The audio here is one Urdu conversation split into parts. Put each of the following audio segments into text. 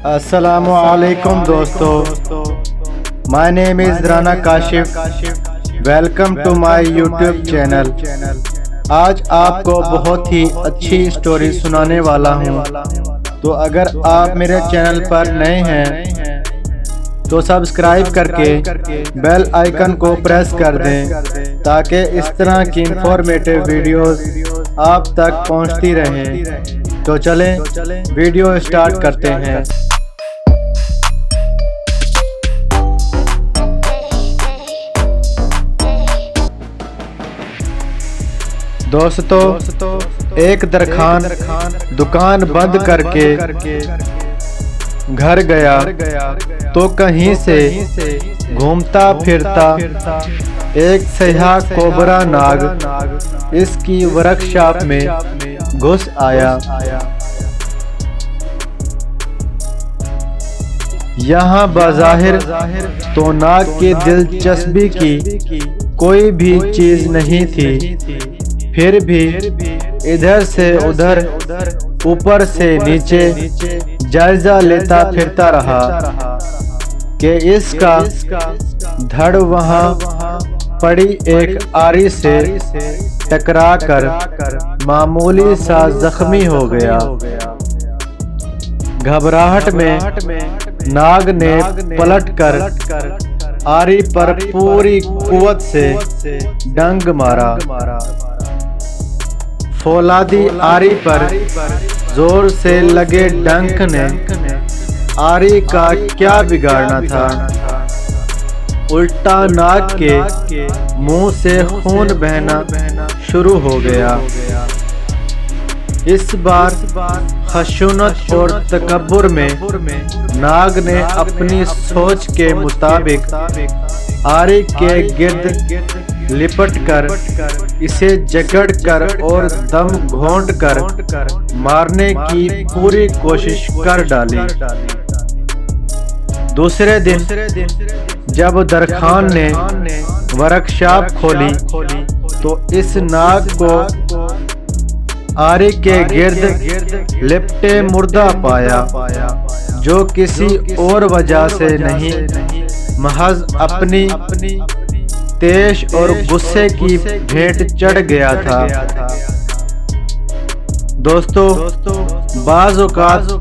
السلام علیکم دوستو، my name is Rana Kashif. Welcome to my YouTube channel. آج آپ کو بہت ہی اچھی سٹوری سنانے والا ہوں. تو اگر آپ میرے چینل پر نئے ہیں تو سبسکرائب کر کے بیل آئیکن کو پریس کر دیں تاکہ اس طرح کی انفارمیٹیو ویڈیوز آپ تک پہنچتی رہیں. تو چلیں ویڈیو اسٹارٹ کرتے ہیں. دوستو، ایک درخان دکان بند کر کے گھر گیا تو کہیں سے گھومتا پھرتا ایک سیاہ کوبرا ناگ اس کی ورک شاپ میں گھس آیا. یہاں بظاہر تو ناگ کی دلچسپی کی کوئی بھی چیز نہیں تھی، پھر بھی ادھر سے ادھر اوپر سے نیچے جائزہ لیتا پھرتا رہا کہ اس کا دھڑ وہاں پڑی ایک آری سے ٹکرا کر معمولی سا زخمی ہو گیا. گھبراہٹ میں ناگ نے پلٹ کر آری پر پوری قوت سے ڈنگ مارا. فولادی آری پر زور سے لگے ڈنک نے آری کا کیا بگاڑنا تھا، الٹا ناگ کے منہ سے خون بہنا شروع ہو گیا. اس بار خشونت اور تکبر میں ناگ نے اپنی سوچ کے مطابق آری کے گرد لپٹ کر اسے جکڑ کر اور دم گھونٹ کر مارنے کی پوری کوشش کر ڈالی. دوسرے دن جب درخان نے ورک شاپ کھولی تو اس ناگ کو آری کے گرد لپٹے مردہ پایا، جو کسی اور وجہ سے نہیں، محض اپنی تیش اور غصے کی بھیٹ چڑھ گیا تھا. دوستو، بعض اوقات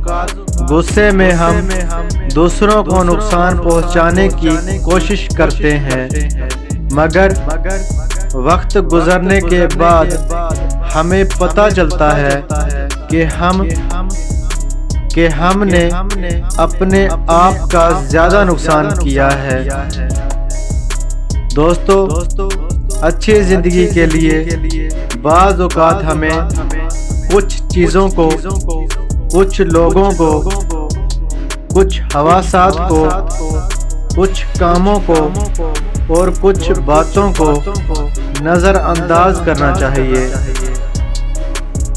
غصے میں ہم دوسروں کو نقصان پہنچانے کی کوشش کرتے ہیں، مگر وقت گزرنے کے بعد ہمیں پتہ چلتا ہے کہ ہم نے اپنے آپ کا زیادہ نقصان کیا ہے. دوستو، اچھی زندگی کے لیے بعض اوقات ہمیں کچھ چیزوں کو، کچھ لوگوں کو، کچھ حواسات کو، کچھ کاموں کو اور کچھ باتوں کو نظر انداز کرنا چاہیے.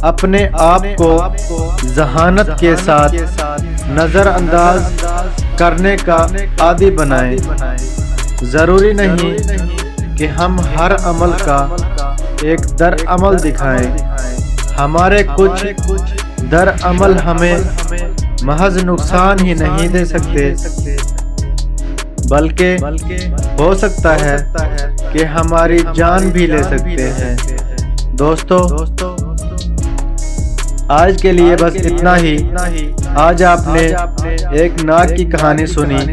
اپنے آپ کو ذہانت کے ساتھ نظر انداز کرنے کا عادی بنائیں. ضروری نہیں کہ ہم ہر عمل کا ایک در عمل دکھائیں. ہمارے کچھ در عمل ہمیں محض نقصان ہی نہیں دے سکتے، بلکہ ہو سکتا ہے کہ ہماری جان بھی لے سکتے ہیں. دوستو، آج کے لیے بس اتنا ہی. آج آپ نے ایک ناگ کی کہانی سنی.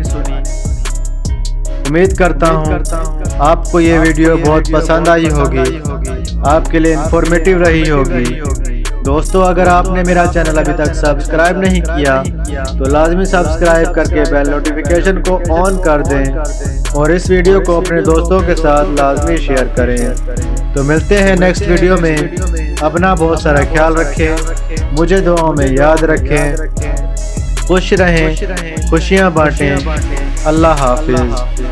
امید کرتا ہوں آپ کو یہ ویڈیو بہت پسند آئی ہوگی، آپ کے لیے انفارمیٹیو رہی ہوگی. دوستو، اگر آپ نے میرا چینل ابھی تک سبسکرائب نہیں کیا تو لازمی سبسکرائب کر کے بیل نوٹیفیکیشن کو آن کر دیں اور اس ویڈیو کو اپنے دوستوں کے ساتھ لازمی شیئر کریں. تو ملتے ہیں نیکسٹ ویڈیو میں. اپنا بہت سارا خیال رکھیں، مجھے دعاؤں میں یاد رکھیں. خوش رہیں، خوشیاں بانٹیں. اللہ حافظ.